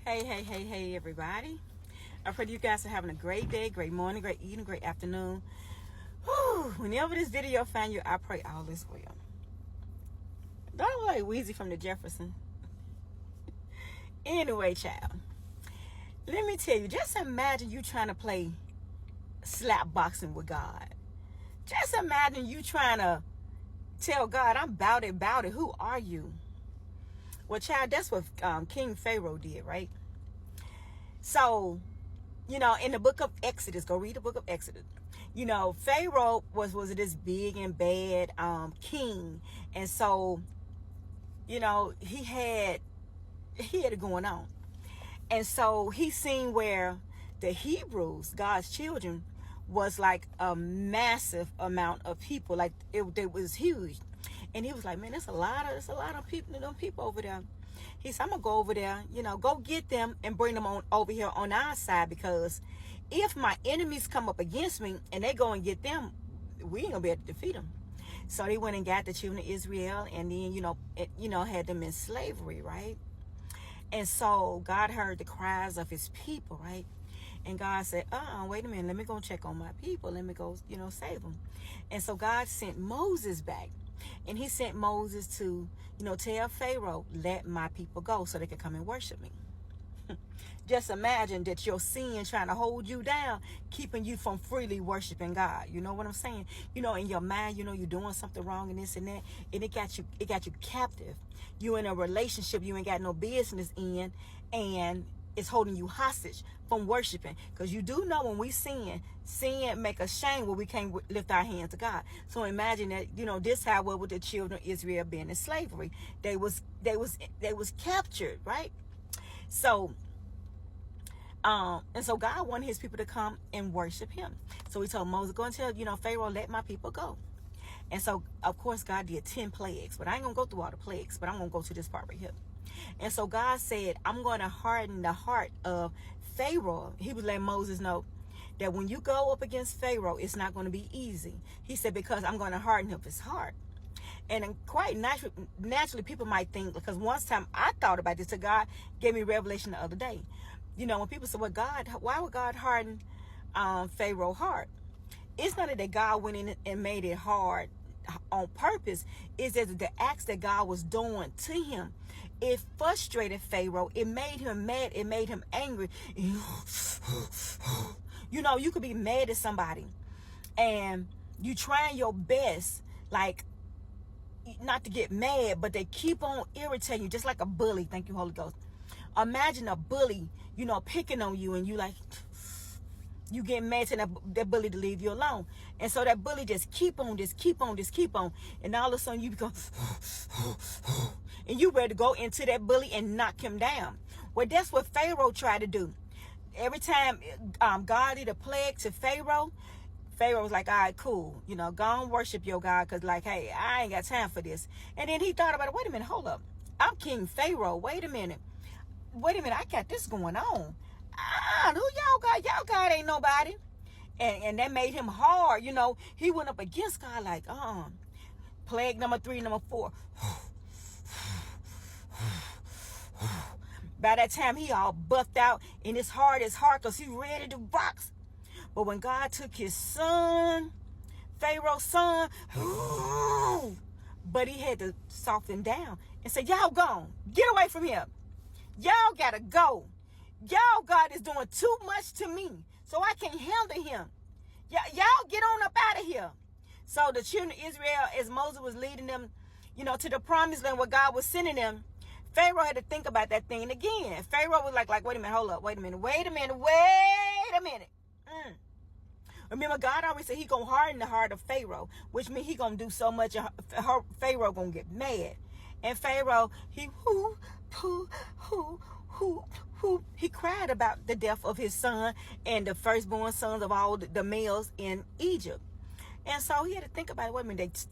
Hey, everybody. I pray you guys are having a great day, great morning, great evening, great afternoon. Whew. Whenever this video find you, I pray all is well. Don't look like Weezy from the Jefferson. Anyway, child, let me tell you, just imagine you trying to play slap boxing with God. Just imagine you trying to tell God, I'm about it. Who are you? Well, child, that's what King Pharaoh did, right? So, in the book of Exodus, go read the book of Exodus. Pharaoh was this big and bad king. And so, he had it going on. And so he seen where the Hebrews, God's children, was like a massive amount of people. Like it was huge. And he was like, man, there's a lot of people, people over there. He said, I'm gonna go over there, go get them and bring them on over here on our side, because if my enemies come up against me and they go and get them, we ain't gonna be able to defeat them. So they went and got the children of Israel, and then had them in slavery, right? And so God heard the cries of his people, right? And God said, wait a minute, let me go check on my people. Let me go, save them. And so God sent Moses back. And he sent Moses to, tell Pharaoh, let my people go so they can come and worship me. Just imagine that your sin trying to hold you down, keeping you from freely worshiping God. You know what I'm saying? In your mind, you're doing something wrong and this and that, and it got you captive. You in a relationship you ain't got no business in, and it's holding you hostage from worshiping. Because you do know when we sin make us shame where we can't lift our hands to God. So imagine that, this how well with the children of Israel being in slavery. They was captured, right? So and so God wanted his people to come and worship him. So he told Moses, go and tell, Pharaoh, let my people go. And so, of course, God did 10 plagues. But I ain't going to go through all the plagues. But I'm going to go to this part right here. And so God said, I'm going to harden the heart of Pharaoh. He was letting Moses know that when you go up against Pharaoh, it's not going to be easy. He said, because I'm going to harden up his heart. And quite naturally, people might think, because one time I thought about this, so God gave me revelation the other day. When people say, well, God, why would God harden Pharaoh's heart? It's not that God went in and made it hard on purpose. It's that the acts that God was doing to him, it frustrated Pharaoh. It made him mad. It made him angry. You could be mad at somebody and you trying your best, like, not to get mad, but they keep on irritating you, just like a bully. Thank you, Holy Ghost. Imagine a bully, picking on you, and you you get mad to that bully to leave you alone. And so that bully just keep on. And all of a sudden you become, and you ready to go into that bully and knock him down. Well, that's what Pharaoh tried to do. Every time God did a plague to Pharaoh, Pharaoh was like, all right, cool. Go and worship your God, because hey, I ain't got time for this. And then he thought about it. Wait a minute, hold up. I'm King Pharaoh. Wait a minute, I got this going on. Who y'all got? Y'all God ain't nobody. And that made him hard. He went up against God like, plague number 3, number 4. By that time, he all buffed out, and his heart is hard because he ready to box. But when God took his son, Pharaoh's son, but he had to soften down and say, y'all gone. Get away from here. Y'all gotta go. Y'all God is doing too much to me, so I can't handle him. Y'all get on up out of here. So the children of Israel, as Moses was leading them, to the promised land where God was sending them, Pharaoh had to think about that thing again. Pharaoh was like, wait a minute, hold up, wait a minute. Remember, God always said he gonna harden the heart of Pharaoh, which means he gonna do so much, Pharaoh gonna get mad. And Pharaoh, he cried about the death of his son and the firstborn sons of all the males in Egypt. And so he had to think about it. Wait a minute,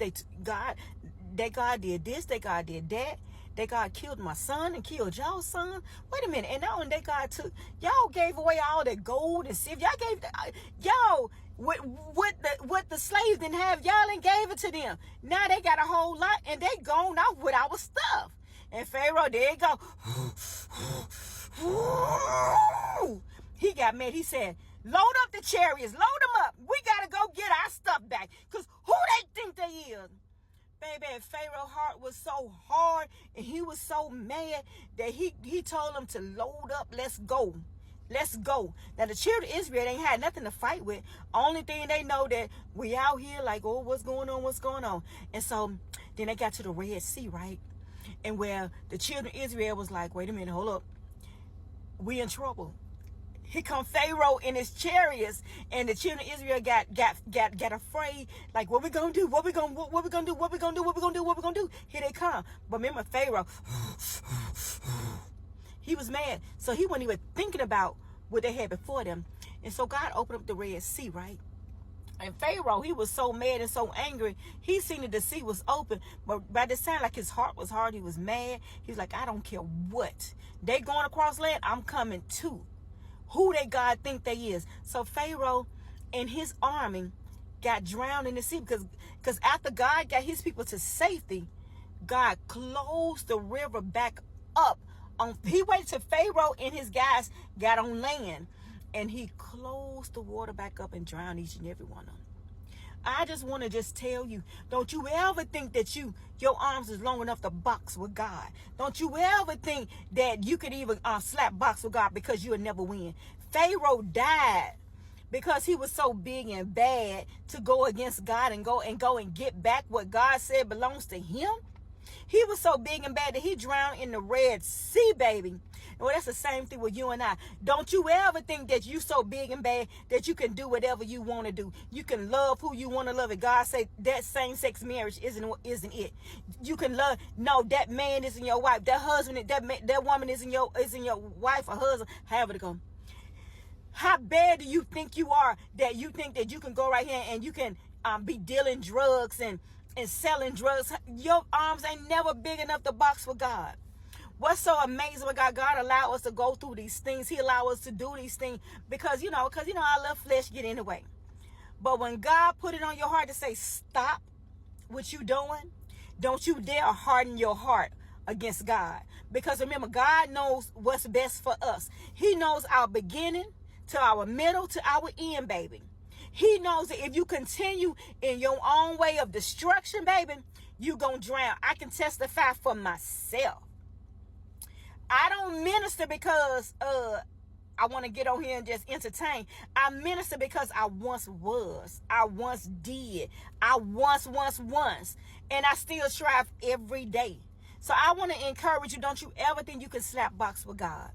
God did this, God did that. That God killed my son and killed y'all's son. Wait a minute. And not only that, God took, y'all gave away all that gold and silver. Y'all gave, what the slaves didn't have, y'all ain't gave it to them. Now they got a whole lot and they gone off with our stuff. And Pharaoh, there you go. got mad. He said, load up the chariots, load them up. We got to go get our stuff back. Because who they think they is? Baby, and Pharaoh's heart was so hard and he was so mad that he told them to load up. Let's go. Let's go. Now, the children of Israel ain't had nothing to fight with. Only thing they know that we out here like, oh, what's going on? What's going on? And so then they got to the Red Sea, right? And where the children of Israel was like, wait a minute, hold up. We in trouble. Here come Pharaoh in his chariots, and the children of Israel got afraid. Like, what we gonna do? What we gonna do? What we gonna do? What we gonna do? Here they come. But remember, Pharaoh, he was mad, so he wasn't even thinking about what they had before them. And so God opened up the Red Sea, right? And Pharaoh, he was so mad and so angry. He seen that the sea was open, but by this time, like, his heart was hard. He was mad. He was like, I don't care what. They going across land, I'm coming too. Who they God think they is. So Pharaoh and his army got drowned in the sea because after God got his people to safety, God closed the river back up. He waited till Pharaoh and his guys got on land, and he closed the water back up and drowned each and every one of them. I just want to just tell you, don't you ever think that your arms is long enough to box with God. Don't you ever think that you could even slap box with God, because you'll never win. Pharaoh died because he was so big and bad to go against God and go and get back what God said belongs to him. He was so big and bad that he drowned in the Red Sea, baby. Well, that's the same thing with you and I. Don't you ever think that you so big and bad that you can do whatever you want to do. You can love who you want to love. And God said that same-sex marriage isn't it. You can love. No, that man isn't your wife. That husband, that woman isn't your wife or husband. However it go. How bad do you think you are that you think that you can go right here and you can be dealing drugs and selling drugs? Your arms ain't never big enough to box with God. What's so amazing with God? God allow us to go through these things. He allow us to do these things because our little flesh get in the way. But when God put it on your heart to say, stop what you doing, don't you dare harden your heart against God. Because remember, God knows what's best for us. He knows our beginning to our middle to our end, baby. He knows that if you continue in your own way of destruction, baby, you gonna drown. I can testify for myself. I don't minister because I want to get on here and just entertain. I minister because I once was. I once did. I once. And I still strive every day. So I want to encourage you, don't you ever think you can slap box with God.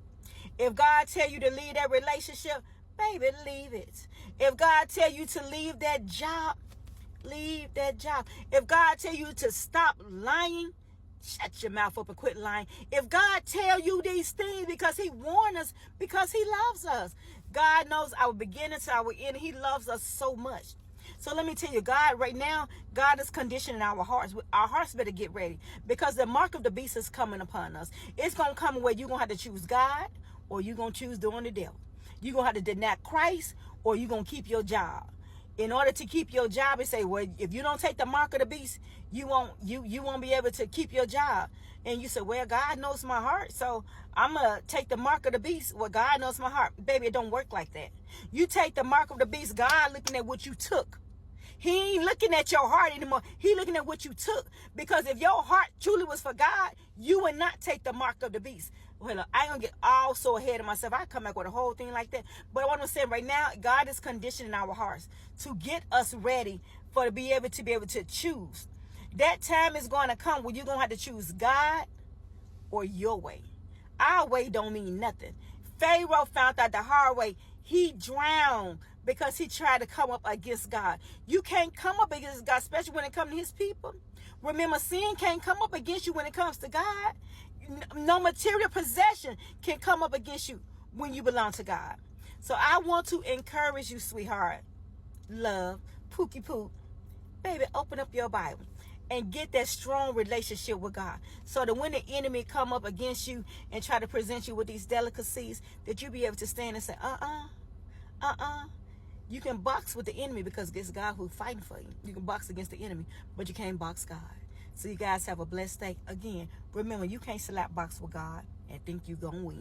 If God tell you to leave that relationship, baby, leave it. If God tell you to leave that job, leave that job. If God tell you to stop lying, shut your mouth up and quit lying. If God tell you these things because he warned us, because he loves us. God knows our beginning to our end. He loves us so much. So let me tell you, God, right now, God is conditioning our hearts. Our hearts better get ready, because the mark of the beast is coming upon us. It's going to come where you're going to have to choose God, or you're going to choose doing the devil. You're going to have to deny Christ, or you're going to keep your job. In order to keep your job, and say, well, if you don't take the mark of the beast, you won't be able to keep your job. And you say, well, God knows my heart, so I'm going to take the mark of the beast. Well, God knows my heart. Baby, it don't work like that. You take the mark of the beast, God looking at what you took. He ain't looking at your heart anymore. He looking at what you took. Because if your heart truly was for God, you would not take the mark of the beast. Well, look, I ain't going to get all so ahead of myself. I come back with a whole thing like that. But what I'm saying right now, God is conditioning our hearts to get us ready to be able to choose. That time is going to come when you're going to have to choose God or your way. Our way don't mean nothing. Pharaoh found out the hard way. He drowned because he tried to come up against God. You can't come up against God, especially when it comes to his people. Remember, sin can't come up against you when it comes to God. No material possession can come up against you when you belong to God. So I want to encourage you, sweetheart, love, pookie poop, baby, open up your Bible and get that strong relationship with God, so that when the enemy come up against you and try to present you with these delicacies, that you be able to stand and say, You can box with the enemy, because it's God who's fighting for you. You can box against the enemy, but you can't box God. So you guys have a blessed day. Again, remember, you can't slap box with God and think you're going to win.